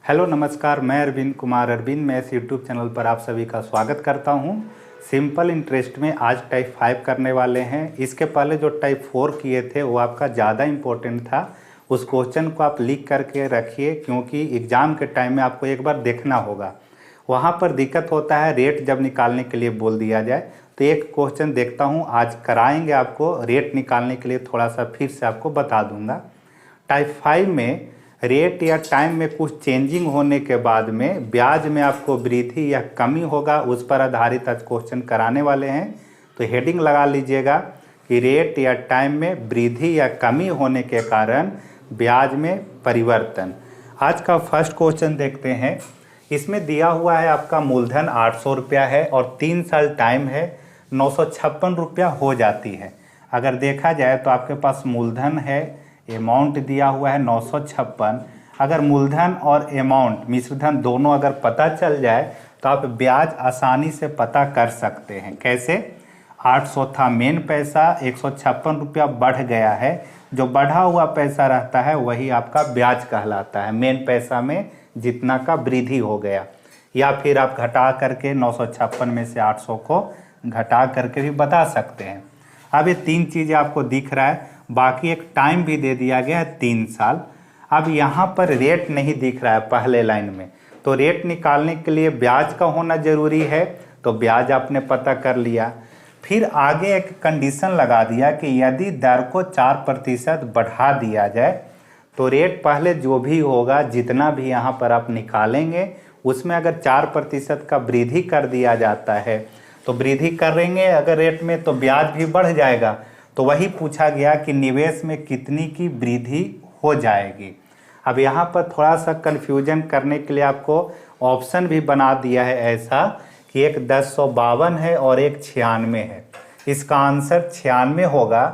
Hello नमस्कार, मैं अरविंद कुमार मैं इस यूट्यूब चैनल पर आप सभी का स्वागत करता हूं। सिंपल इंटरेस्ट में आज टाइप 5 करने वाले हैं। इसके पहले जो टाइप 4 किए थे वो आपका ज़्यादा इम्पोर्टेंट था। उस क्वेश्चन को आप लिख करके रखिए, क्योंकि एग्ज़ाम के टाइम में आपको एक बार देखना होगा। वहाँ पर दिक्कत होता है रेट जब निकालने के लिए बोल दिया जाए। तो एक क्वेश्चन देखता हूँ, आज कराएंगे आपको रेट निकालने के लिए। थोड़ा सा फिर से आपको बता दूंगा। टाइप 5 में रेट या टाइम में कुछ चेंजिंग होने के बाद में ब्याज में आपको वृद्धि या कमी होगा, उस पर आधारित आज क्वेश्चन कराने वाले हैं। तो हेडिंग लगा लीजिएगा कि रेट या टाइम में वृद्धि या कमी होने के कारण ब्याज में परिवर्तन। आज का फर्स्ट क्वेश्चन देखते हैं। इसमें दिया हुआ है आपका मूलधन 800 रुपया है और 3 साल टाइम है, 956 रुपया हो जाती है। अगर देखा जाए तो आपके पास मूलधन है, अमाउंट दिया हुआ है 956। अगर मूलधन और अमाउंट मिश्रधन दोनों अगर पता चल जाए तो आप ब्याज आसानी से पता कर सकते हैं। कैसे? 800 था मेन पैसा, 156 रुपया बढ़ गया है। जो बढ़ा हुआ पैसा रहता है वही आपका ब्याज कहलाता है। मेन पैसा में जितना का वृद्धि हो गया, या फिर आप घटा करके 956 में से 800 को घटा करके भी बता सकते हैं। अब ये 3 चीज़ें आपको दिख रहा है, बाकी एक टाइम भी दे दिया गया है 3 साल। अब यहाँ पर रेट नहीं दिख रहा है पहले लाइन में, तो रेट निकालने के लिए ब्याज का होना जरूरी है। तो ब्याज आपने पता कर लिया। फिर आगे एक कंडीशन लगा दिया कि यदि दर को 4% बढ़ा दिया जाए तो रेट पहले जो भी होगा, जितना भी यहाँ पर आप निकालेंगे, उसमें अगर 4% का वृद्धि कर दिया जाता है तो वृद्धि करेंगे अगर रेट में तो ब्याज भी बढ़ जाएगा। तो वही पूछा गया कि निवेश में कितनी की वृद्धि हो जाएगी। अब यहाँ पर थोड़ा सा कन्फ्यूजन करने के लिए आपको ऑप्शन भी बना दिया है ऐसा कि एक 1052 है और एक 96 है। इसका आंसर 96 होगा।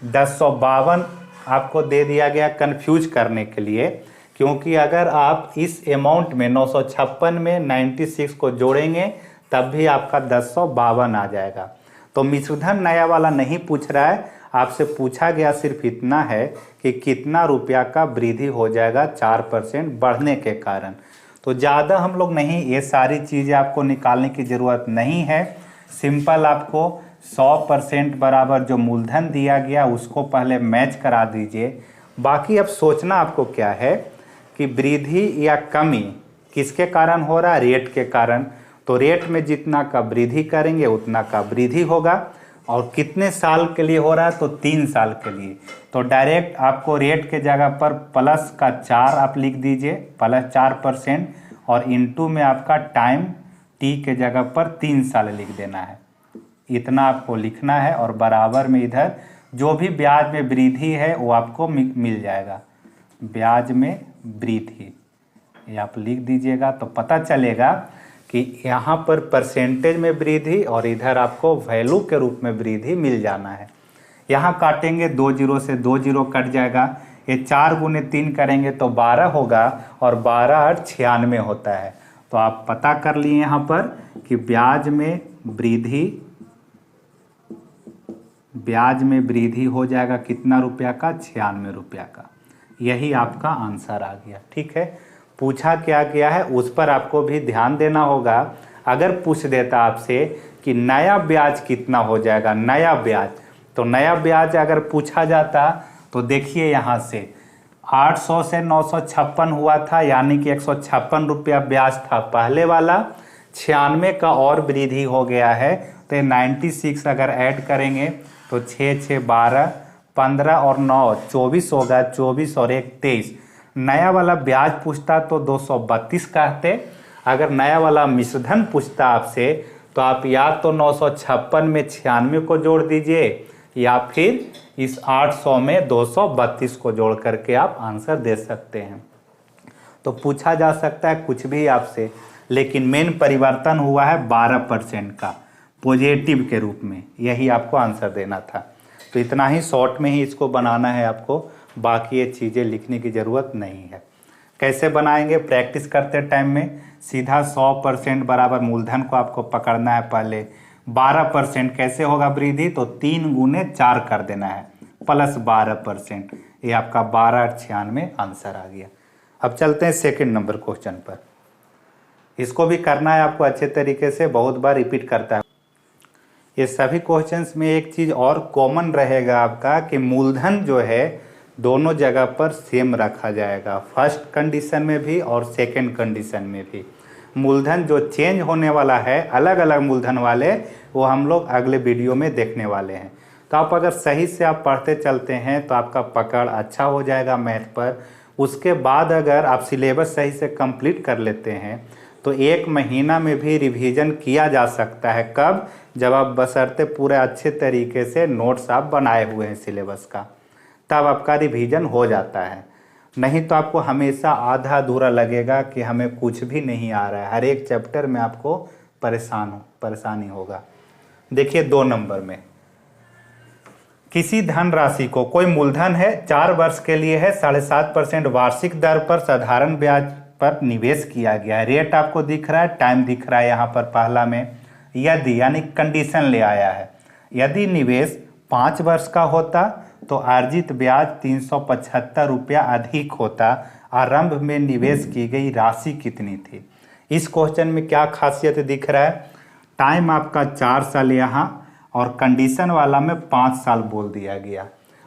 1052 आपको दे दिया गया कन्फ्यूज करने के लिए, क्योंकि अगर आप इस अमाउंट में 956 में 96 को जोड़ेंगे तब भी आपका 1052 आ जाएगा। तो मिश्रधन नया वाला नहीं पूछ रहा है, आपसे पूछा गया सिर्फ इतना है कि कितना रुपया का वृद्धि हो जाएगा 4% बढ़ने के कारण। तो ज़्यादा हम लोग नहीं, ये सारी चीज़ें आपको निकालने की ज़रूरत नहीं है। सिंपल आपको 100% बराबर जो मूलधन दिया गया उसको पहले मैच करा दीजिए। बाकी अब सोचना आपको क्या है कि वृद्धि या कमी किसके कारण हो रहा है? रेट के कारण। तो रेट में जितना का वृद्धि करेंगे उतना का वृद्धि होगा। और कितने साल के लिए हो रहा है? तो 3 साल के लिए। तो डायरेक्ट आपको रेट के जगह पर प्लस का 4 आप लिख दीजिए, प्लस 4%, और इनटू में आपका टाइम टी के जगह पर 3 साल लिख देना है। इतना आपको लिखना है और बराबर में इधर जो भी ब्याज में वृद्धि है वो आपको मिल जाएगा। ब्याज में वृद्धि ये आप लिख दीजिएगा तो पता चलेगा कि यहाँ पर परसेंटेज में वृद्धि और इधर आपको वैल्यू के रूप में वृद्धि मिल जाना है। यहाँ काटेंगे 2 जीरो से 2 जीरो कट जाएगा। ये 4 गुने 3 करेंगे तो 12 होगा, और 12 और 96 होता है। तो आप पता कर लिए यहाँ पर कि ब्याज में वृद्धि हो जाएगा कितना रुपया का? 96 रुपया का। यही आपका आंसर आ गया। ठीक है, पूछा क्या गया है उस पर आपको भी ध्यान देना होगा। अगर पूछ देता आपसे कि नया ब्याज कितना हो जाएगा, नया ब्याज, तो नया ब्याज अगर पूछा जाता तो देखिए यहाँ से 800 से 956 हुआ था, यानी कि 156 रुपया ब्याज था पहले वाला। 96 का और वृद्धि हो गया है, तो 96 अगर ऐड करेंगे तो 6 6 12, 15 और 9 24 होगा। 24 और 1 23। नया वाला ब्याज पूछता तो 232 कहते। अगर नया वाला मिश्रधन पूछता आपसे तो आप या तो 956 में 96 को जोड़ दीजिए, या फिर इस 800 में 232 को जोड़ करके आप आंसर दे सकते हैं। तो पूछा जा सकता है कुछ भी आपसे, लेकिन मेन परिवर्तन हुआ है 12% का पॉजिटिव के रूप में। यही आपको आंसर देना था। तो इतना ही शॉर्ट में ही इसको बनाना है आपको, बाकी ये चीज़ें लिखने की ज़रूरत नहीं है। कैसे बनाएंगे? प्रैक्टिस करते टाइम में सीधा 100% बराबर मूलधन को आपको पकड़ना है पहले। 12% कैसे होगा वृद्धि? तो 3 गुने 4 कर देना है, प्लस 12%। ये आपका 12 और 96 आंसर आ गया। अब चलते हैं सेकंड नंबर क्वेश्चन पर। इसको भी करना है आपको अच्छे तरीके से, बहुत बार रिपीट करता है। ये सभी क्वेश्चंस में एक चीज़ और कॉमन रहेगा आपका कि मूलधन जो है दोनों जगह पर सेम रखा जाएगा, फर्स्ट कंडीशन में भी और सेकंड कंडीशन में भी। मूलधन जो चेंज होने वाला है, अलग अलग मूलधन वाले, वो हम लोग अगले वीडियो में देखने वाले हैं। तो आप अगर सही से आप पढ़ते चलते हैं तो आपका पकड़ अच्छा हो जाएगा मैथ पर। उसके बाद अगर आप सिलेबस सही से कंप्लीट कर लेते हैं तो 1 महीना में भी रिवीजन किया जा सकता है। कब? जब आप बशर्ते पूरे अच्छे तरीके से नोट्स आप बनाए हुए हैं सिलेबस का, तब आपका रिवीजन हो जाता है। नहीं तो आपको हमेशा आधा अधूरा लगेगा कि हमें कुछ भी नहीं आ रहा है, हर एक चैप्टर में आपको परेशानी होगा। देखिए 2 नंबर में, किसी धनराशि को, कोई मूलधन है, 4 वर्ष के लिए है, 7.5% वार्षिक दर पर साधारण ब्याज पर निवेश किया गया है। रेट आपको दिख रहा है, टाइम दिख रहा है यहाँ पर पहला में। यदि, यानी कंडीशन ले आया है, यदि निवेश 5 वर्ष का होता तो अर्जित ब्याज 375 रुपया अधिक होता। आरंभ में निवेश की गई राशि कितनी थी? इस क्वेश्चन में क्या खासियत दिख रहा है? टाइम आपका 4 साल यहाँ और कंडीशन वाला में 5 साल बोल दिया गया,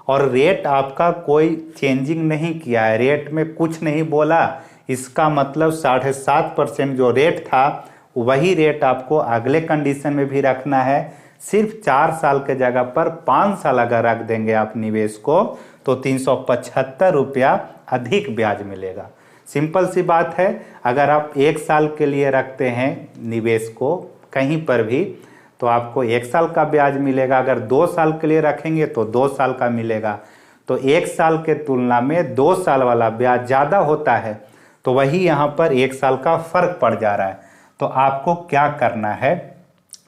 और रेट आपका कोई चेंजिंग नहीं किया है, रेट में कुछ नहीं बोला। इसका मतलब 7.5% जो रेट था वही रेट आपको अगले कंडीशन में भी रखना है। सिर्फ 4 साल के जगह पर 5 साल अगर रख देंगे आप निवेश को तो 375 रुपया अधिक ब्याज मिलेगा। सिंपल सी बात है। अगर आप 1 साल के लिए रखते हैं निवेश को कहीं पर भी तो आपको 1 साल का ब्याज मिलेगा, अगर 2 साल के लिए रखेंगे तो 2 साल का मिलेगा। तो 1 साल के तुलना में 2 साल वाला ब्याज ज़्यादा होता है, तो वही यहाँ पर 1 साल का फर्क पड़ जा रहा है। तो आपको क्या करना है,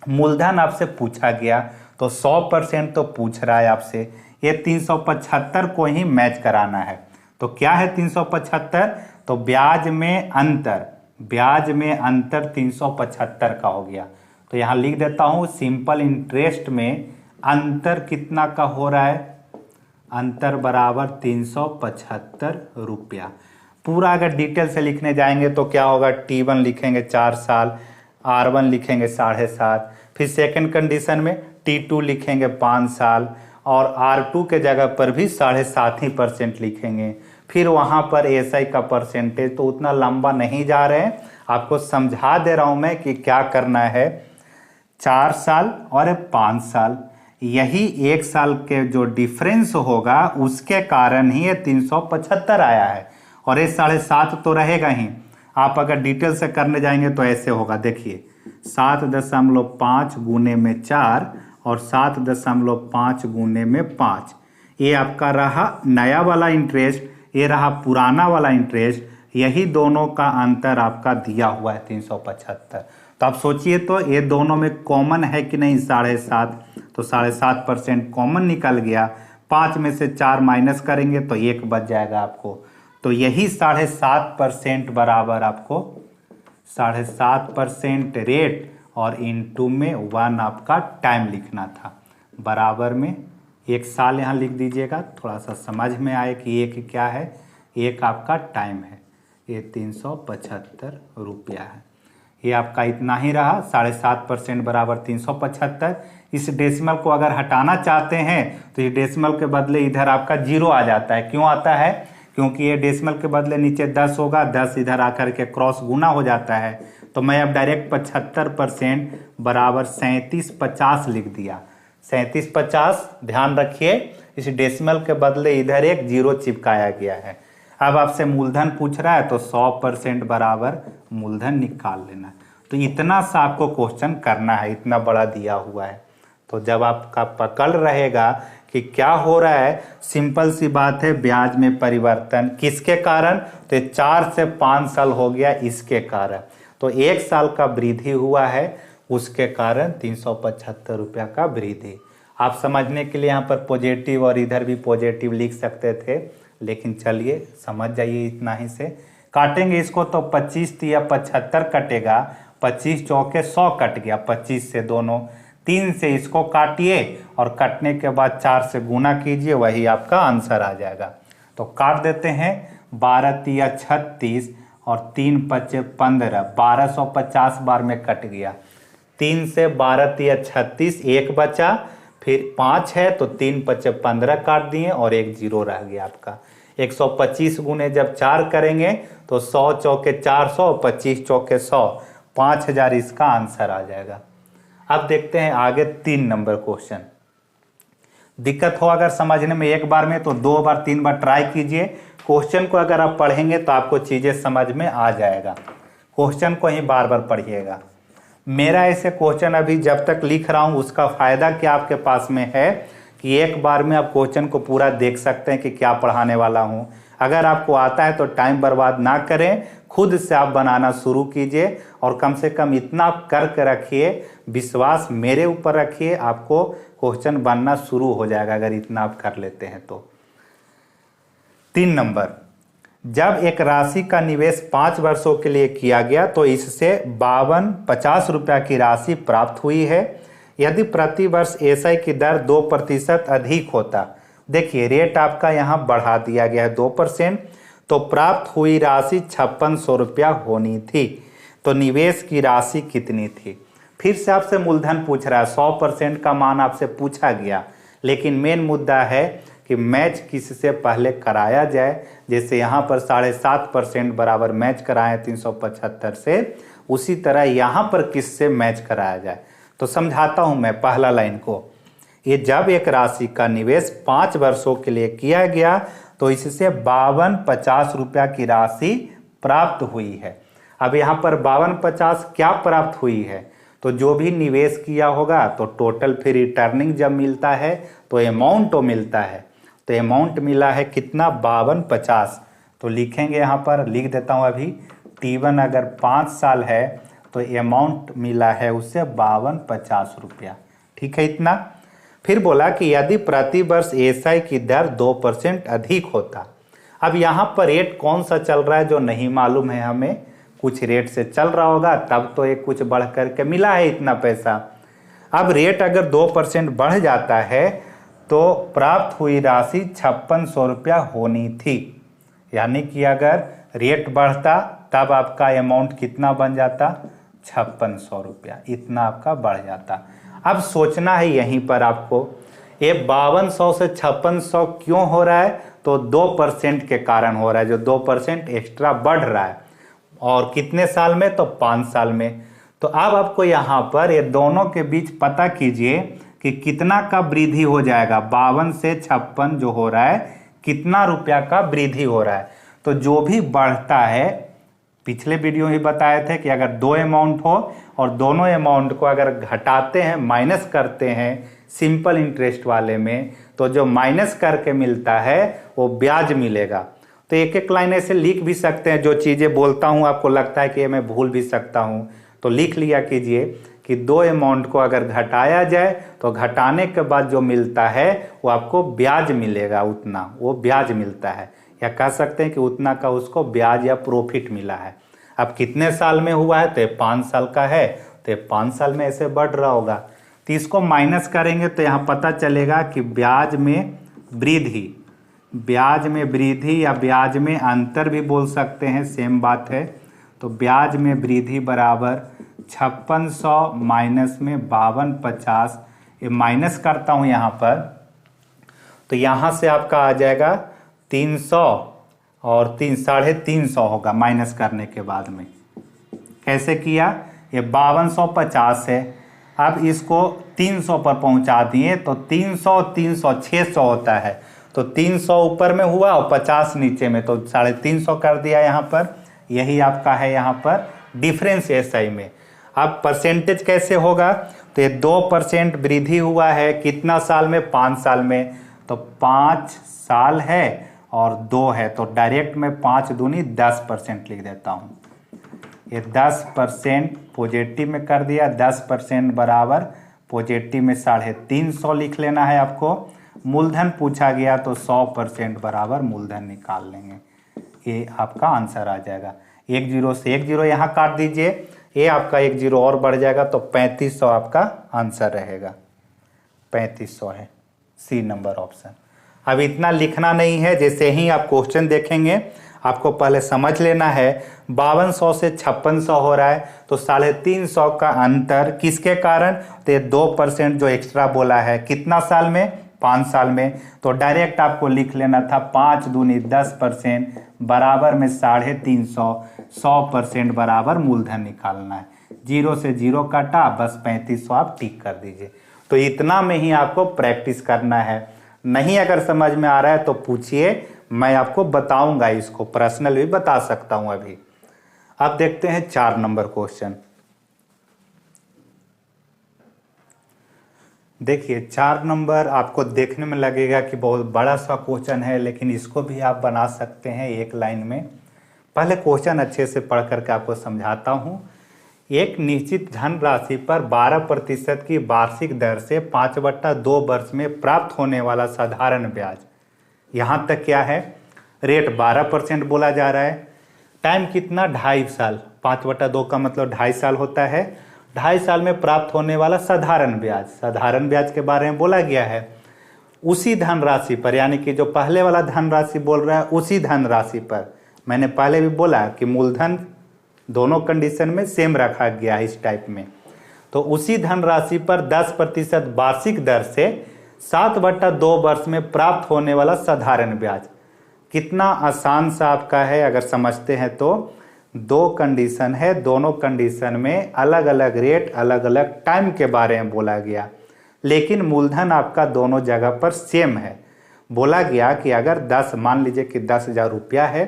मूलधन आपसे पूछा गया तो 100% तो पूछ रहा है आपसे, ये 375 को ही मैच कराना है। तो क्या है 375? तो ब्याज में अंतर 375 का हो गया। तो यहाँ लिख देता हूँ, सिंपल इंटरेस्ट में अंतर कितना का हो रहा है? अंतर बराबर 375 रुपया। पूरा अगर डिटेल से लिखने जाएंगे तो क्या होगा, T1 लिखेंगे 4 साल, R1 लिखेंगे 7.5, फिर सेकंड कंडीशन में T2 लिखेंगे 5 साल, और R2 के जगह पर भी 7.5% लिखेंगे। फिर वहाँ पर SI का परसेंटेज, तो उतना लंबा नहीं जा रहे हैं, आपको समझा दे रहा हूँ मैं कि क्या करना है। 4 साल और 5 साल, यही 1 साल के जो डिफरेंस होगा उसके कारण ही ये 375 आया है, और ये 7.5 तो रहेगा ही। आप अगर डिटेल से करने जाएंगे तो ऐसे होगा, देखिए 7.5 गुने में 4 और 7.5 गुने में 5। ये आपका रहा नया वाला इंटरेस्ट, ये रहा पुराना वाला इंटरेस्ट, यही दोनों का अंतर आपका दिया हुआ है 375। तो आप सोचिए तो ये दोनों में कॉमन है कि नहीं? 7.5, तो 7.5% कॉमन निकल गया। 5 में से 4 माइनस करेंगे तो 1 बच जाएगा आपको। तो यही 7.5% बराबर आपको 7.5% रेट और इनटू में 1 आपका टाइम लिखना था। बराबर में 1 साल यहाँ लिख दीजिएगा, थोड़ा सा समझ में आए कि 1 क्या है। 1 आपका टाइम है, ये 375 रुपया है। ये आपका इतना ही रहा, 7.5% बराबर 375। इस डेसिमल को अगर हटाना चाहते हैं तो ये डेसिमल के बदले इधर आपका 0 आ जाता है। क्यों आता है? क्योंकि ये डेसिमल के बदले नीचे 10 होगा, 10 इधर आकर के क्रॉस गुना हो जाता है। तो मैं अब डायरेक्ट 75% बराबर 3750 लिख दिया। 3750, ध्यान रखिए इस डेसिमल के बदले इधर एक 0 चिपकाया गया है। अब आपसे मूलधन पूछ रहा है तो 100% बराबर मूलधन निकाल लेना। तो इतना सा आपको क्वेश्चन करना है, इतना बड़ा दिया हुआ है। तो जब आपका पकड़ रहेगा कि क्या हो रहा है, सिंपल सी बात है, ब्याज में परिवर्तन किसके कारण? तो 4 से 5 साल हो गया इसके कारण। तो 1 साल का वृद्धि हुआ है, उसके कारण 375 रुपया का वृद्धि। आप समझने के लिए यहाँ पर पॉजिटिव और इधर भी पॉजिटिव लिख सकते थे, लेकिन चलिए समझ जाइए इतना ही से। काटेंगे इसको तो 25 या 75 कटेगा, 25 चौके 100 कट गया, 25 से दोनों, 3 से इसको काटिए और कटने के बाद 4 से गुना कीजिए, वही आपका आंसर आ जाएगा। तो काट देते हैं, 12 तिया 36 और 3 पचे 15, 1250 बार में कट गया। 3 से 12 तिया 36, एक बचा, फिर 5 है तो 3 पचे 15 काट दिए और एक जीरो रह गया आपका। 125 गुने जब 4 करेंगे तो 100 चौके 400, 25 चौके 100, 5000 इसका आंसर आ जाएगा। अब देखते हैं आगे 3 नंबर क्वेश्चन। दिक्कत हो अगर समझने में एक बार में तो 2 बार 3 बार ट्राई कीजिए। क्वेश्चन को अगर आप पढ़ेंगे तो आपको चीज़ें समझ में आ जाएगा। क्वेश्चन को ही बार बार पढ़िएगा। मेरा ऐसे क्वेश्चन अभी जब तक लिख रहा हूँ उसका फ़ायदा क्या आपके पास में है कि एक बार में आप क्वेश्चन को पूरा देख सकते हैं कि क्या पढ़ाने वाला हूँ। अगर आपको आता है तो टाइम बर्बाद ना करें, खुद से आप बनाना शुरू कीजिए और कम से कम इतना करके रखिए, विश्वास मेरे ऊपर रखिए, आपको क्वेश्चन बनना शुरू हो जाएगा अगर इतना आप कर लेते हैं तो। 3 नंबर, जब एक राशि का निवेश 5 वर्षों के लिए किया गया तो इससे 52-50 रुपया की राशि प्राप्त हुई है। यदि प्रति वर्ष एसआई की दर 2% अधिक होता, देखिए रेट आपका यहाँ बढ़ा दिया गया है 2%, तो प्राप्त हुई राशि 5600 रुपया होनी थी। तो निवेश की राशि कितनी थी? फिर से आपसे मूलधन पूछ रहा है, 100% का मान आपसे पूछा गया, लेकिन मेन मुद्दा है कि मैच किससे पहले कराया जाए। जैसे यहाँ पर 7.5% बराबर मैच कराएं 375 से, उसी तरह यहाँ पर किससे मैच कराया जाए। तो समझाता हूँ मैं पहला लाइन को। ये जब एक राशि का निवेश 5 वर्षों के लिए किया गया तो इससे 52-50 रुपया की राशि प्राप्त हुई है। अब यहाँ पर 52-50 क्या प्राप्त हुई है? तो जो भी निवेश किया होगा तो टोटल फिर रिटर्निंग जब मिलता है तो अमाउंट तो मिलता है। तो अमाउंट मिला है कितना? 52-50। तो लिखेंगे यहाँ पर, लिख देता हूँ अभी, T1 अगर 5 साल है तो अमाउंट मिला है उससे 52-50 रुपया। ठीक है इतना। फिर बोला कि यदि प्रति वर्ष एसआई की दर 2% अधिक होता। अब यहाँ पर रेट कौन सा चल रहा है जो नहीं मालूम है हमें, कुछ रेट से चल रहा होगा तब तो एक कुछ बढ़ करके मिला है इतना पैसा। अब रेट अगर 2% बढ़ जाता है तो प्राप्त हुई राशि 5600 रुपया होनी थी। यानी कि अगर रेट बढ़ता तब आपका अमाउंट कितना बन जाता? 5600 रुपया, इतना आपका बढ़ जाता। अब सोचना है यहीं पर आपको, ये 5200 से 5600 क्यों हो रहा है? तो 2% के कारण हो रहा है, जो 2% एक्स्ट्रा बढ़ रहा है। और कितने साल में? तो 5 साल में। तो अब आपको यहाँ पर ये दोनों के बीच पता कीजिए कि कितना का वृद्धि हो जाएगा। 52 से 56 जो हो रहा है, कितना रुपया का वृद्धि हो रहा है। तो जो भी बढ़ता है, पिछले वीडियो ही बताए थे कि अगर 2 अमाउंट हो और दोनों अमाउंट को अगर घटाते हैं, माइनस करते हैं सिंपल इंटरेस्ट वाले में, तो जो माइनस करके मिलता है वो ब्याज मिलेगा। तो एक एक लाइन ऐसे लिख भी सकते हैं, जो चीज़ें बोलता हूँ आपको लगता है कि मैं भूल भी सकता हूँ तो लिख लिया कीजिए कि 2 अमाउंट को अगर घटाया जाए तो घटाने के बाद जो मिलता है वो आपको ब्याज मिलेगा, उतना वो ब्याज मिलता है, या कह सकते हैं कि उतना का उसको ब्याज या प्रॉफिट मिला है। अब कितने साल में हुआ है? तो 5 साल का है, तो 5 साल में ऐसे बढ़ रहा होगा। तो इसको माइनस करेंगे तो यहाँ पता चलेगा कि ब्याज में वृद्धि, ब्याज में वृद्धि या ब्याज में अंतर भी बोल सकते हैं, सेम बात है। तो ब्याज में वृद्धि बराबर 5600 माइनस में 5250, ये माइनस करता हूँ यहाँ पर, तो यहाँ से आपका आ जाएगा 300 और 350 होगा माइनस करने के बाद में। कैसे किया? ये 5250 है, अब इसको 300 पर पहुँचा दिए तो 300 300 600 होता है। तो 300 ऊपर में हुआ और 50 नीचे में, तो 350 कर दिया यहाँ पर। यही आपका है यहाँ पर डिफरेंस एसआई में। अब परसेंटेज कैसे होगा? तो ये 2% वृद्धि हुआ है, कितना साल में? 5 साल में। तो 5 साल है और 2 है, तो डायरेक्ट में 5 दूनी 10% लिख देता हूँ। ये 10% पॉजिटिव में कर दिया, 10% बराबर पॉजिटिव में 350 लिख लेना है आपको। मूलधन पूछा गया तो 100% बराबर मूलधन निकाल लेंगे, ये आपका आंसर आ जाएगा। 1 जीरो से 1 जीरो यहाँ काट दीजिए, ये आपका 1 जीरो और बढ़ जाएगा, तो 3500 आपका आंसर रहेगा। 3500 है सी नंबर ऑप्शन। अब इतना लिखना नहीं है, जैसे ही आप क्वेश्चन देखेंगे आपको पहले समझ लेना है 5200 से 5600 हो रहा है, तो 350 का अंतर किसके कारण, तो 2% जो एक्स्ट्रा बोला है कितना साल में, 5 साल में। तो डायरेक्ट आपको लिख लेना था 5 दूनी 10% बराबर में 350, 100% बराबर मूलधन निकालना है। 0 से 0 काटा, बस 3500 आप टिक कर दीजिए। तो इतना में ही आपको प्रैक्टिस करना है। नहीं अगर समझ में आ रहा है तो पूछिए, मैं आपको बताऊंगा, इसको पर्सनल भी बता सकता हूं अभी। अब देखते हैं 4 नंबर क्वेश्चन। देखिए 4 नंबर आपको देखने में लगेगा कि बहुत बड़ा सा क्वेश्चन है, लेकिन इसको भी आप बना सकते हैं एक लाइन में। पहले क्वेश्चन अच्छे से पढ़ करके आपको समझाता हूं। एक निश्चित धनराशि पर 12% की वार्षिक दर से 5/2 वर्ष में प्राप्त होने वाला साधारण ब्याज, यहाँ तक क्या है, रेट 12% बोला जा रहा है। टाइम कितना, 2.5 साल। 5/2 का मतलब 2.5 साल होता है। 2.5 साल में प्राप्त होने वाला साधारण ब्याज, साधारण ब्याज के बारे में बोला गया है। उसी धनराशि पर, यानी कि जो पहले वाला धनराशि बोल रहा है उसी धनराशि पर, मैंने पहले भी बोला कि मूलधन दोनों कंडीशन में सेम रखा गया है इस टाइप में। तो उसी धनराशि पर 10% वार्षिक दर से 7/2 वर्ष में प्राप्त होने वाला साधारण ब्याज, कितना आसान सा आपका है अगर समझते हैं तो। 2 कंडीशन है, दोनों कंडीशन में अलग अलग रेट, अलग अलग टाइम के बारे में बोला गया, लेकिन मूलधन आपका दोनों जगह पर सेम है। बोला गया कि अगर 10, मान लीजिए कि 10,000 रुपया है,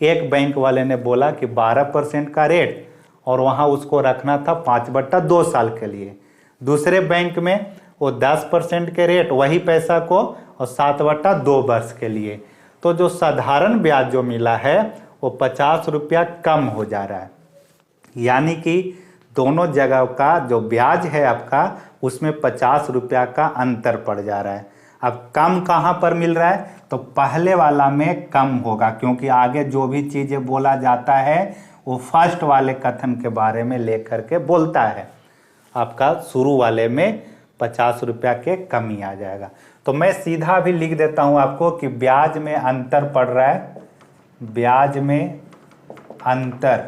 एक बैंक वाले ने बोला कि 12% का रेट और वहाँ उसको रखना था 5/2 साल के लिए। दूसरे बैंक में वो 10% के रेट, वही पैसा को, और 7/2 वर्ष के लिए। तो जो साधारण ब्याज जो मिला है वो 50 रुपया कम हो जा रहा है, यानी कि दोनों जगह का जो ब्याज है आपका उसमें 50 रुपया का अंतर पड़ जा रहा है। अब कम कहाँ पर मिल रहा है, तो पहले वाला में कम होगा, क्योंकि आगे जो भी चीज़ें बोला जाता है वो फर्स्ट वाले कथन के बारे में लेकर के बोलता है। आपका शुरू वाले में 50 रुपया के कमी आ जाएगा। तो मैं सीधा भी लिख देता हूँ आपको कि ब्याज में अंतर पड़ रहा है, ब्याज में अंतर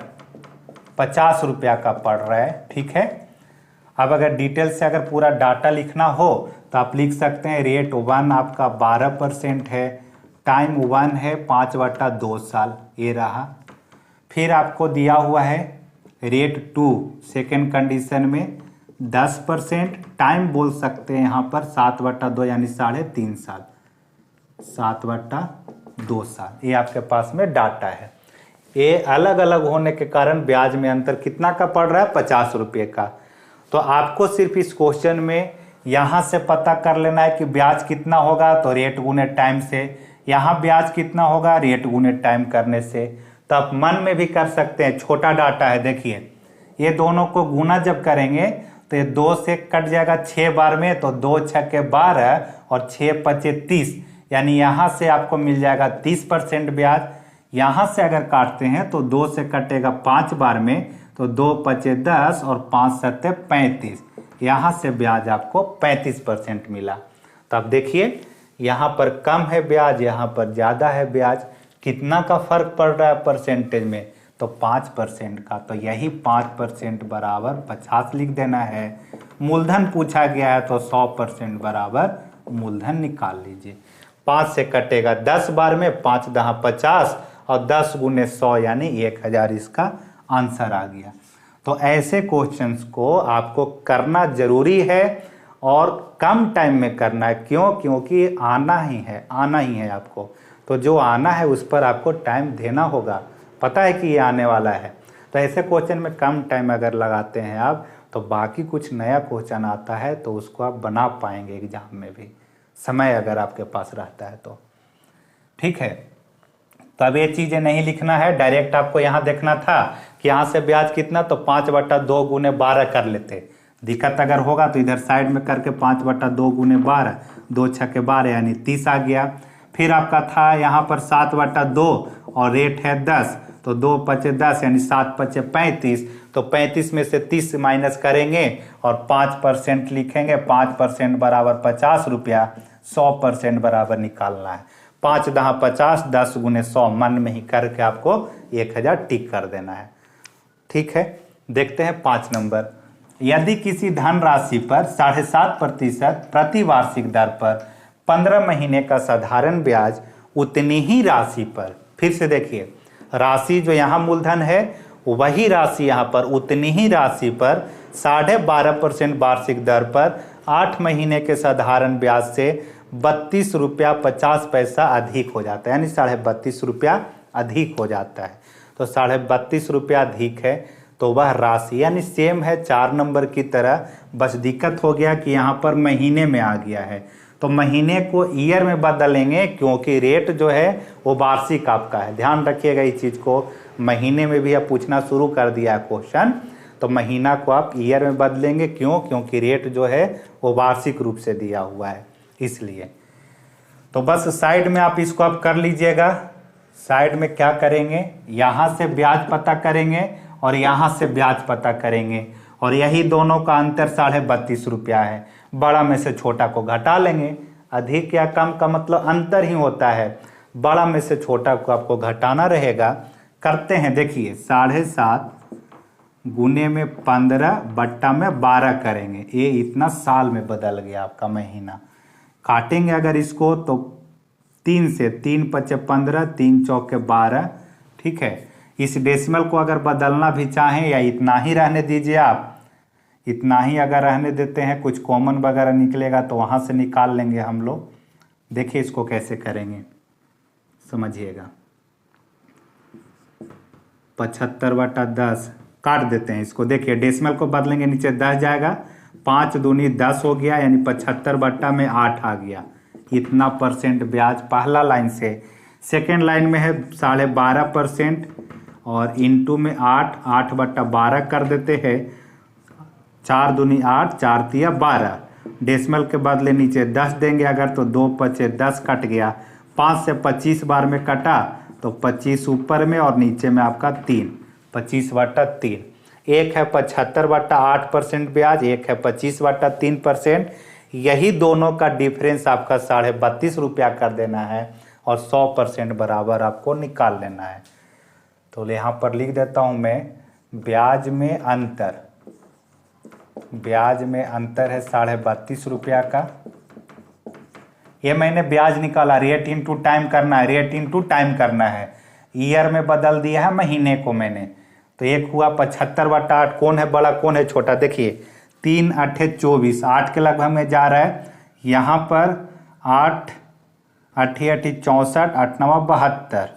50 रुपया का पड़ रहा है, ठीक है। अब अगर डिटेल से अगर पूरा डाटा लिखना हो तो आप लिख सकते हैं रेट 1 आपका 12% है, टाइम 1 है 5/2 साल, ये रहा। फिर आपको दिया हुआ है रेट 2 सेकेंड कंडीशन में 10%, टाइम बोल सकते हैं यहाँ पर 7/2 यानी 3.5 साल, 7/2 साल, ये आपके पास में डाटा है। ये अलग अलग होने के कारण ब्याज में अंतर कितना का पड़ रहा है, 50 रुपये का। तो आपको सिर्फ इस क्वेश्चन में यहाँ से पता कर लेना है कि ब्याज कितना होगा, तो रेट गुने टाइम से। यहाँ ब्याज कितना होगा, रेट गुने टाइम करने से। तो आप मन में भी कर सकते हैं, छोटा डाटा है, देखिए ये दोनों को गुना जब करेंगे तो ये 2 से कट जाएगा 6 बार में, तो 2 छक्के 12 और 6 पचे 30, यानी यहाँ से आपको मिल जाएगा 30% ब्याज। यहाँ से अगर काटते हैं तो 2 से कटेगा 5 बार में, तो 2 पचे 10 और 5 सत्ते 35, यहाँ से ब्याज आपको 35% मिला। तो अब देखिए यहाँ पर कम है ब्याज, यहाँ पर ज़्यादा है ब्याज, कितना का फर्क पड़ रहा है परसेंटेज में, तो 5% का। तो यही 5% बराबर 50 लिख देना है। मूलधन पूछा गया है तो 100% बराबर मूलधन निकाल लीजिए। 5 से कटेगा 10 बार में, 5 10 50 और 10 गुने 100 यानी 1000, इसका आंसर आ गया। तो ऐसे क्वेश्चंस को आपको करना जरूरी है और कम टाइम में करना है। क्यों? क्योंकि आना ही है आपको। तो जो आना है उस पर आपको टाइम देना होगा, पता है कि ये आने वाला है। तो ऐसे क्वेश्चन में कम टाइम अगर लगाते हैं आप, तो बाकी कुछ नया क्वेश्चन आता है तो उसको आप बना पाएंगे एग्जाम में भी, समय अगर आपके पास रहता है तो। ठीक है, तो अब ये चीज़ें नहीं लिखना है, डायरेक्ट आपको यहाँ देखना था कि यहाँ से ब्याज कितना, तो 5/2 गुने 12 कर लेते। दिक्कत अगर होगा तो इधर साइड में करके 5/2 गुने 12, 2 छक्के 12 यानी 30 आ गया। फिर आपका था यहाँ पर 7/2 और रेट है 10, तो 2 पचे 10 यानी 7 पचे 35, तो 35 में से 30 माइनस करेंगे और 5% लिखेंगे। 5% बराबर 50 रुपया, 100% बराबर निकालना है। 5 दहा 50, 10 गुने 100 मन में ही करके आपको 1000 टिक कर देना है। ठीक है, देखते हैं 5 नंबर। यदि किसी धनराशि पर 7.5% प्रति वार्षिक दर पर 15 महीने का साधारण ब्याज उतनी ही राशि पर, फिर से देखिए राशि जो यहाँ मूलधन है वही राशि यहाँ पर उतनी ही राशि पर 12.5% वार्षिक दर पर 8 महीने के साधारण ब्याज से 32 रुपया 50 पैसा अधिक हो जाता है, यानी 32.5 रुपया अधिक हो जाता है। तो 32.5 रुपया अधिक है तो वह राशि यानी सेम है 4 नंबर की तरह, बस दिक्कत हो गया कि यहाँ पर महीने में आ गया है। तो महीने को ईयर में बदलेंगे क्योंकि रेट जो है वो वार्षिक आपका है। ध्यान रखिएगा इस चीज़ को, महीने में भी अब पूछना शुरू कर दिया है क्वेश्चन, तो महीना को आप ईयर में बदलेंगे। क्यों? क्योंकि रेट जो है वो वार्षिक रूप से दिया हुआ है इसलिए। तो बस साइड में आप इसको आप कर लीजिएगा। साइड में क्या करेंगे, यहाँ से ब्याज पता करेंगे और यहाँ से ब्याज पता करेंगे, और यही दोनों का अंतर 32.5 रुपया है। बड़ा में से छोटा को घटा लेंगे, अधिक या कम का मतलब अंतर ही होता है, बड़ा में से छोटा को आपको घटाना रहेगा। करते हैं, देखिए 7.5 गुने में 15 बट्टा में 12 करेंगे, ये इतना साल में बदल गया आपका महीना। काटेंगे अगर इसको तो 3 से, 3 पचे 15, 3 चौके 12। ठीक है, इस डेसिमल को अगर बदलना भी चाहें या इतना ही रहने दीजिए आप, इतना ही अगर रहने देते हैं, कुछ कॉमन वगैरह निकलेगा तो वहाँ से निकाल लेंगे हम लोग। देखिए इसको कैसे करेंगे समझिएगा। 75/10 काट देते हैं इसको। देखिए डेसिमल को बदलेंगे, नीचे 10 जाएगा, 5 दूनी 10 हो गया, यानी 75 बट्टा में 8 आ गया। इतना परसेंट ब्याज पहला लाइन से। सेकेंड लाइन में है 12.5% और इंटू में 8/12 कर देते हैं। 4 दूनी 8, 4 तिया 12। डेसिमल के बदले नीचे 10 देंगे अगर तो 2 पचे 10 कट गया। 5 से 25 बार में कटा तो 25 ऊपर में और नीचे में आपका 3, 25/3। एक है 75/8% ब्याज, एक है 25/3%। यही दोनों का डिफरेंस आपका 32.5 रुपया कर देना है और 100% बराबर आपको निकाल लेना है। तो यहाँ पर लिख देता हूँ मैं, ब्याज में अंतर, ब्याज में अंतर है 32.5 रुपया का। ये मैंने ब्याज निकाला, रेट इनटू टाइम करना है, रेट इनटू टाइम करना है। ईयर में बदल दिया है महीने को मैंने, तो एक हुआ 75/8। कौन है बड़ा कौन है छोटा, देखिए 3 8 24, 8 के लगभग में जा रहा है। यहाँ पर 8 8 8 64, 8 9 72,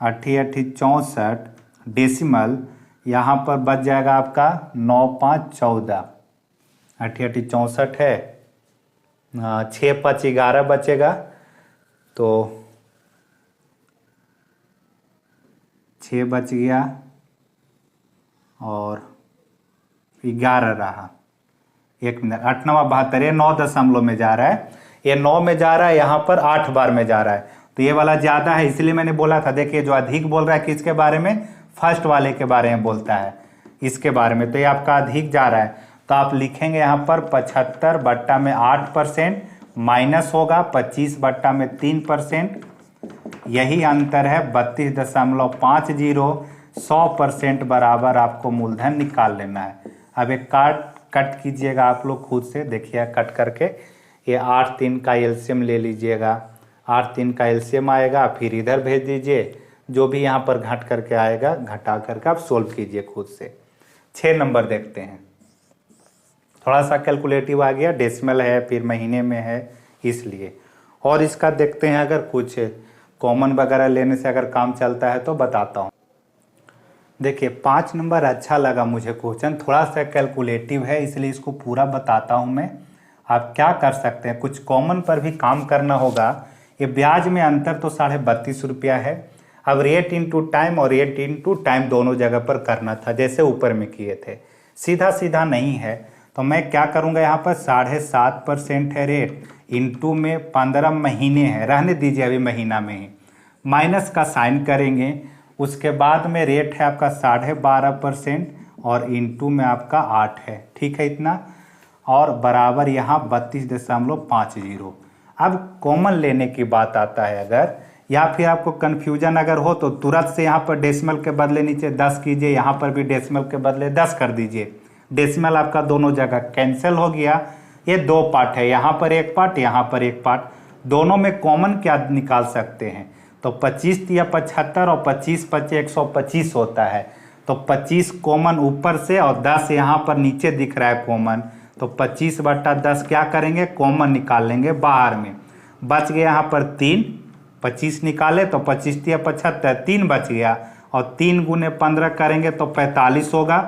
8 8 64 डेसिमल। यहाँ पर बच जाएगा आपका 9 5 14, 8 8 64 है, 6 5 11 बचेगा, तो 6 बच गया और 11 रहा। 1 मिनट, 8 9 72, ये 9 दशमलव में जा रहा है, ये 9 में जा रहा है, यहाँ पर 8 बार में जा रहा है, तो ये वाला ज़्यादा है, इसलिए मैंने बोला था। देखिए जो अधिक बोल रहा है किसके बारे में, फर्स्ट वाले के बारे में बोलता है, इसके बारे में, तो ये आपका अधिक जा रहा है। तो आप लिखेंगे यहाँ पर 75 बट्टा में 8% माइनस होगा 25 बट्टा में 3%, यही अंतर है 32.50। 100% बराबर आपको मूलधन निकाल लेना है। अब एक कट कीजिएगा आप लोग खुद से, देखिए कट करके, ये 8 3 का एलसीएम ले लीजिएगा, 8 3 का एलसीएम आएगा, फिर इधर भेज दीजिए, जो भी यहाँ पर घट करके आएगा घटा करके आप सोल्व कीजिए खुद से। 6 नंबर देखते हैं, थोड़ा सा कैलकुलेटिव आ गया, डेसिमल है फिर महीने में है इसलिए। और इसका देखते हैं, अगर कुछ कॉमन वगैरह लेने से अगर काम चलता है तो बताता हूँ। देखिए 5 नंबर अच्छा लगा मुझे क्वेश्चन, थोड़ा सा कैलकुलेटिव है इसलिए इसको पूरा बताता हूँ मैं। आप क्या कर सकते हैं, कुछ कॉमन पर भी काम करना होगा। ये ब्याज में अंतर तो 32.5 रुपया है। अब रेट इनटू टाइम और रेट इनटू टाइम दोनों जगह पर करना था, जैसे ऊपर में किए थे। सीधा सीधा नहीं है, तो मैं क्या करूँगा, यहाँ पर 7.5% है रेट, इनटू में 15 महीने हैं, रहने दीजिए अभी महीना में ही, माइनस का साइन करेंगे। उसके बाद में रेट है आपका 12.5% और इनटू में आपका 8 है, ठीक है इतना, और बराबर यहाँ 32.50। अब कॉमन लेने की बात आता है अगर, या फिर आपको कन्फ्यूजन अगर हो तो तुरंत से यहाँ पर डेसिमल के बदले नीचे 10 कीजिए, यहाँ पर भी डेसिमल के बदले 10 कर दीजिए। डेसिमल आपका दोनों जगह कैंसिल हो गया। ये दो पार्ट है, यहाँ पर एक पार्ट, यहाँ पर एक पार्ट, दोनों में कॉमन क्या निकाल सकते हैं? तो 25 या 75 और 25 25 125 होता है। तो 25 कॉमन ऊपर से और 10 यहाँ पर नीचे दिख रहा है कॉमन, तो 25/10 क्या करेंगे? कॉमन निकाल लेंगे बाहर में। बच गया यहाँ पर 3, 25 निकाले तो 25 या 75, 3 बच गया, और 3 गुने 15 करेंगे तो 45 होगा।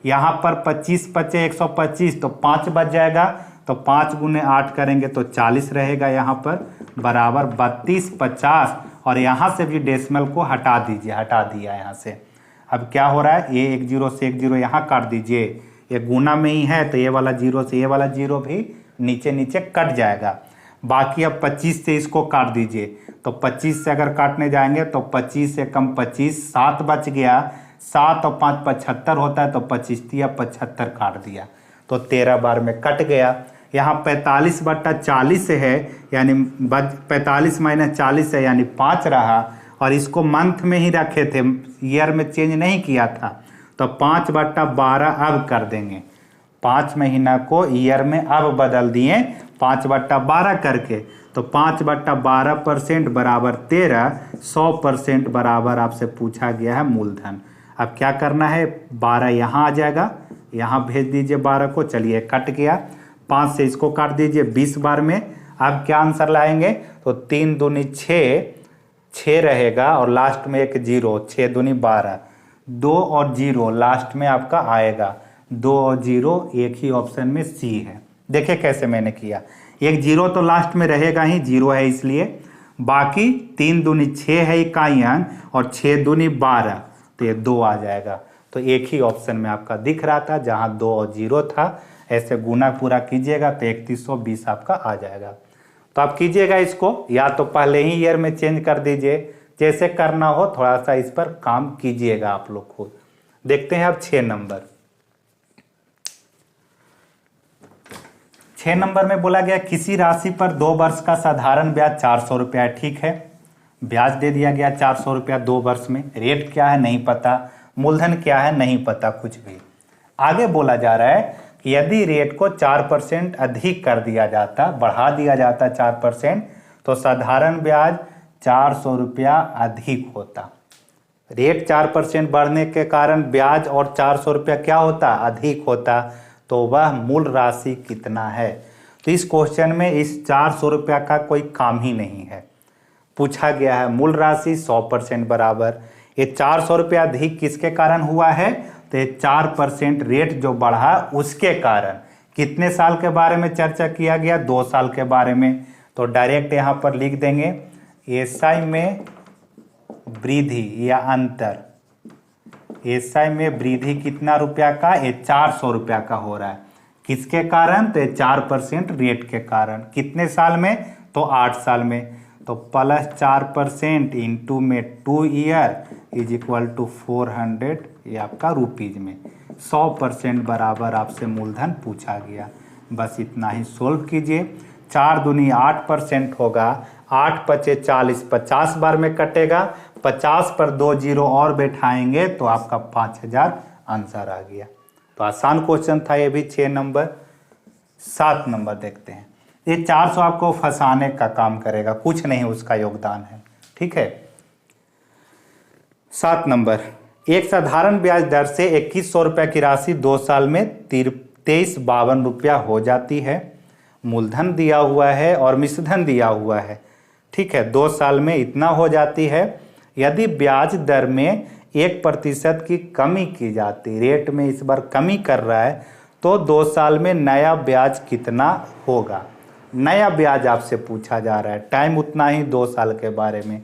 यहाँ पर 25 25 125 तो 5 बच जाएगा, तो 5 गुने 8 करेंगे तो 40 रहेगा यहाँ पर, बराबर 32 50, और यहाँ से भी डेसिमल को हटा दीजिए, हटा दिया यहाँ से। अब क्या हो रहा है? ये एक जीरो से एक जीरो यहाँ काट दीजिए, ये गुना में ही है तो ये वाला जीरो से ये वाला जीरो भी नीचे नीचे कट जाएगा। बाकी अब 25 से इसको काट दीजिए, तो 25 से अगर काटने जाएंगे तो 25 से कम 25, 7 बच गया, 7 और 5 75 होता है, तो 25 या 75 काट दिया, तो 13 बार में कट गया। यहाँ 45/40 है, यानी 45 - 40 है, यानी 5 रहा, और इसको मंथ में ही रखे थे, ईयर में चेंज नहीं किया था, तो 5/12 अब कर देंगे। 5 महीना को ईयर में अब बदल दिए 5/12 करके, तो 5/12% बराबर 13, 100% बराबर आपसे पूछा गया है मूलधन। अब क्या करना है? 12 यहाँ आ जाएगा, यहाँ भेज दीजिए 12 को, चलिए कट गया। 5 से इसको काट दीजिए 20 बार में। अब क्या आंसर लाएंगे? तो 3 दूनी 6, 6 रहेगा, और लास्ट में एक जीरो, 6 दूनी 12, 2 और 0 लास्ट में आपका आएगा, 2 और 0 एक ही ऑप्शन में सी है। देखिए कैसे मैंने किया, एक जीरो तो लास्ट में रहेगा ही, जीरो है इसलिए, बाकी 3 दूनी 6 है इकाई अंक, और 6 दूनी 12, तो ये 2 आ जाएगा। तो एक ही ऑप्शन में आपका दिख रहा था जहां 2 और 0 था। ऐसे गुना पूरा कीजिएगा तो 3120 आपका आ जाएगा। तो आप कीजिएगा इसको, या तो पहले ही ईयर में चेंज कर दीजिए, जैसे करना हो थोड़ा सा इस पर काम कीजिएगा आप लोग खुद। देखते हैं अब 6 नंबर। 6 नंबर में बोला गया किसी राशि पर 2 वर्ष का साधारण ब्याज 400 रुपया है। ठीक है, ब्याज दे दिया गया 400 रुपया 2 वर्ष में। रेट क्या है नहीं पता, मूलधन क्या है नहीं पता, कुछ भी। आगे बोला जा रहा है कि यदि रेट को 4% अधिक कर दिया जाता, बढ़ा दिया जाता 4%, तो साधारण ब्याज 400 रुपया अधिक होता। रेट 4% बढ़ने के कारण ब्याज और 400 रुपया क्या होता? अधिक होता। तो वह मूल राशि कितना है? तो इस क्वेश्चन में इस 400 रुपया का कोई काम ही नहीं है। पूछा गया है मूल राशि 100% बराबर। ये 400 रुपया अधिक किसके कारण हुआ है? तो 4% रेट जो बढ़ा उसके कारण। कितने साल के बारे में चर्चा किया गया? 2 साल के बारे में। तो डायरेक्ट यहाँ पर लिख देंगे एसआई में वृद्धि या अंतर। एसआई में वृद्धि कितना रुपया का? ये 400 रुपया का हो रहा है। किसके कारण? तो 4% रेट के कारण। कितने साल में? तो 8 साल में। तो प्लस 4% इंटू में 2 ईयर इज इक्वल टू 400, ये आपका रुपीज में। 100% बराबर आपसे मूलधन पूछा गया। बस इतना ही सोल्व कीजिए। 4 दूनी 8% होगा, 8 पचे 40, 50 बार में कटेगा। 50 पर 2 जीरो और बैठाएंगे तो आपका 5000 आंसर आ गया। तो आसान क्वेश्चन था ये भी 6 नंबर। 7 नंबर देखते हैं। ये 400 आपको फंसाने का काम करेगा, कुछ नहीं उसका योगदान है। ठीक है। 7 नंबर, एक साधारण ब्याज दर से 2100 रुपया की राशि 2 साल में 2352 रुपया हो जाती है। मूलधन दिया हुआ है और मिश्रधन दिया हुआ है। ठीक है, 2 साल में इतना हो जाती है। यदि ब्याज दर में 1% की कमी की जाती, रेट में इस बार कमी कर रहा है, तो 2 साल में नया ब्याज कितना होगा? नया ब्याज आपसे पूछा जा रहा है, टाइम उतना ही 2 साल के बारे में।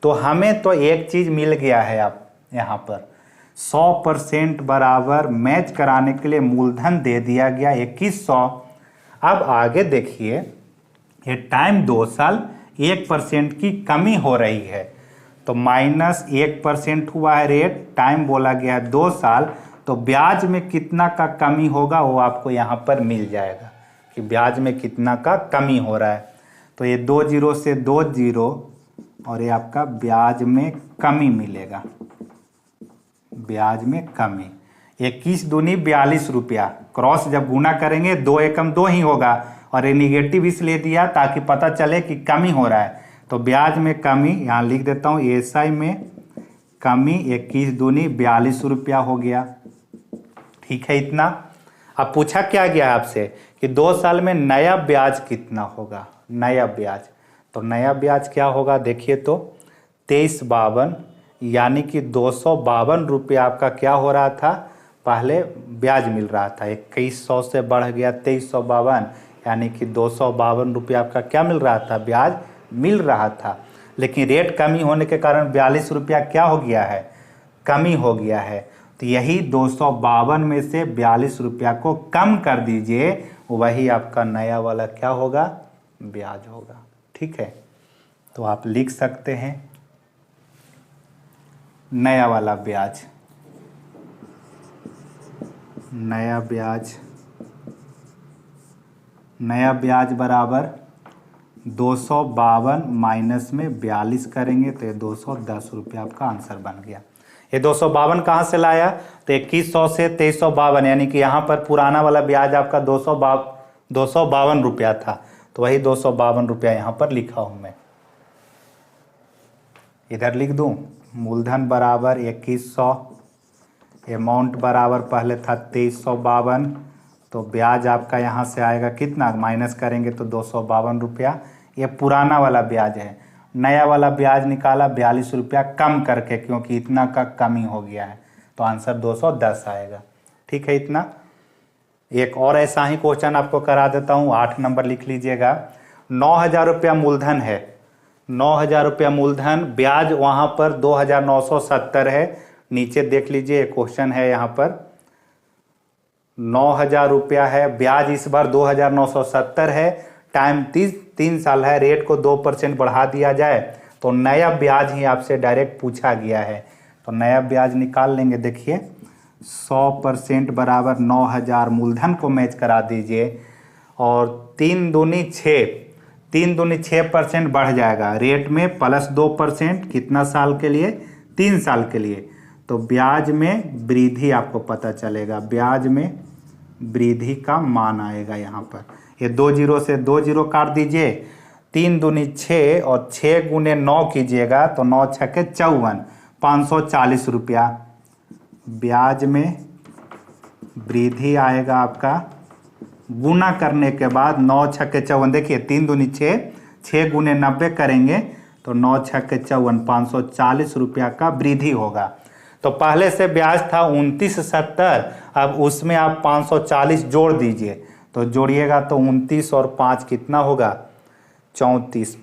तो हमें तो एक चीज मिल गया है आप यहाँ पर 100% बराबर मैच कराने के लिए मूलधन दे दिया गया 2100। अब आगे देखिए, ये टाइम 2 साल, 1% की कमी हो रही है, तो -1% हुआ है रेट, टाइम बोला गया है 2 साल, तो ब्याज में कितना का कमी होगा वो आपको यहाँ पर मिल जाएगा कि ब्याज में कितना का कमी हो रहा है। तो ये 2 जीरो से 2 जीरो और ये आपका ब्याज में कमी मिलेगा, ब्याज में कमी। 21 दूनी 42 रुपया, क्रॉस जब गुना करेंगे 2 एकम 2 ही होगा और ये निगेटिव इसलिए दिया ताकि पता चले कि कमी हो रहा है। तो ब्याज में कमी यहाँ लिख देता हूँ, एसआई में कमी 21 दूनी 42 रुपया हो गया। ठीक है इतना। अब पूछा क्या गया है आपसे कि 2 साल में नया ब्याज कितना होगा, नया ब्याज। तो नया ब्याज क्या होगा देखिए, तो 2352 यानी कि 252 रुपया आपका क्या हो रहा था, पहले ब्याज मिल रहा था। 2100 से बढ़ गया 2352 यानी कि 252 रुपया आपका क्या मिल रहा था, ब्याज मिल रहा था। लेकिन रेट कमी होने के कारण 42 रुपया क्या हो गया है, कमी हो गया है। तो यही 252 में से 42 रुपया को कम कर दीजिए, वही आपका नया वाला क्या होगा, ब्याज होगा। ठीक है, तो आप लिख सकते हैं नया वाला ब्याज, नया ब्याज, नया ब्याज बराबर 252 माइनस में 42 करेंगे तो ये 210 रुपया आपका आंसर बन गया। ये 252 कहाँ से लाया, तो 2100 से 2352 यानी कि यहाँ पर पुराना वाला ब्याज आपका 252 रुपया था, तो वही 252 रुपया यहाँ पर लिखा हूँ मैं। इधर लिख दूँ मूलधन बराबर 2100, अमाउंट बराबर पहले था 2352, तो ब्याज आपका यहाँ से आएगा कितना, माइनस करेंगे तो 252 रुपया। ये पुराना वाला ब्याज है। नया वाला ब्याज निकाला 42 रुपया कम करके, क्योंकि इतना का कमी हो गया है, तो आंसर 210 आएगा। ठीक है इतना। एक और ऐसा ही क्वेश्चन आपको करा देता हूँ, 8 नंबर लिख लीजिएगा। 9000 रुपया मूलधन है, 9000 रुपया मूलधन, ब्याज वहाँ पर 2970 है। नीचे देख लीजिए क्वेश्चन है, यहाँ पर 9000 रुपया है, ब्याज इस बार 2970 है, टाइम 3 साल है, रेट को 2% बढ़ा दिया जाए तो नया ब्याज ही आपसे डायरेक्ट पूछा गया है। तो नया ब्याज निकाल लेंगे। देखिए 100% बराबर 9000 मूलधन को मैच करा दीजिए और 3 दूनी 6, 3 दूनी 6% बढ़ जाएगा, रेट में प्लस 2%, कितना साल के लिए, 3 साल के लिए। तो ब्याज में वृद्धि आपको पता चलेगा, ब्याज में वृद्धि का मान आएगा यहाँ पर। ये 2 जीरो से 2 जीरो काट दीजिए, 3 दूनी 6 और 6 गुने 9 कीजिएगा तो 9 छक्के 54, 540 रुपया ब्याज में वृद्धि आएगा आपका। गुना करने के बाद 9 छक्के 54, देखिए 3 दूनी 6, 6 गुने 90 करेंगे तो 9 छक्के 54, 540 रुपया का वृद्धि होगा। तो पहले से ब्याज था 2970, अब उसमें आप 540 जोड़ दीजिए, तो जोड़िएगा तो 29 और 5 कितना होगा, 34,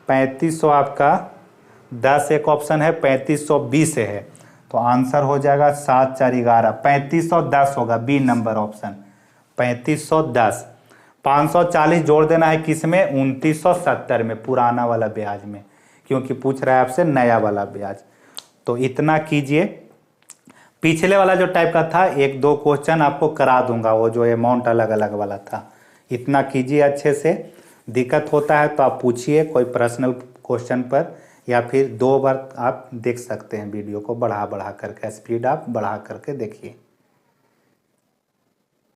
3500 आपका 10 एक ऑप्शन है, 3520 है, तो आंसर हो जाएगा 7 4 11, 3510 होगा, बी नंबर ऑप्शन 3510। 540 जोड़ देना है किसमें, 2970 में, पुराना वाला ब्याज में, क्योंकि पूछ रहा है आपसे नया वाला ब्याज। तो इतना कीजिए। पिछले वाला जो टाइप का था 1-2 क्वेश्चन आपको करा दूंगा, वो जो अमाउंट अलग अलग वाला था। इतना कीजिए अच्छे से। दिक्कत होता है तो आप पूछिए कोई पर्सनल क्वेश्चन पर, या फिर 2 बार आप देख सकते हैं वीडियो को बढ़ा करके, स्पीड आप बढ़ा करके देखिए।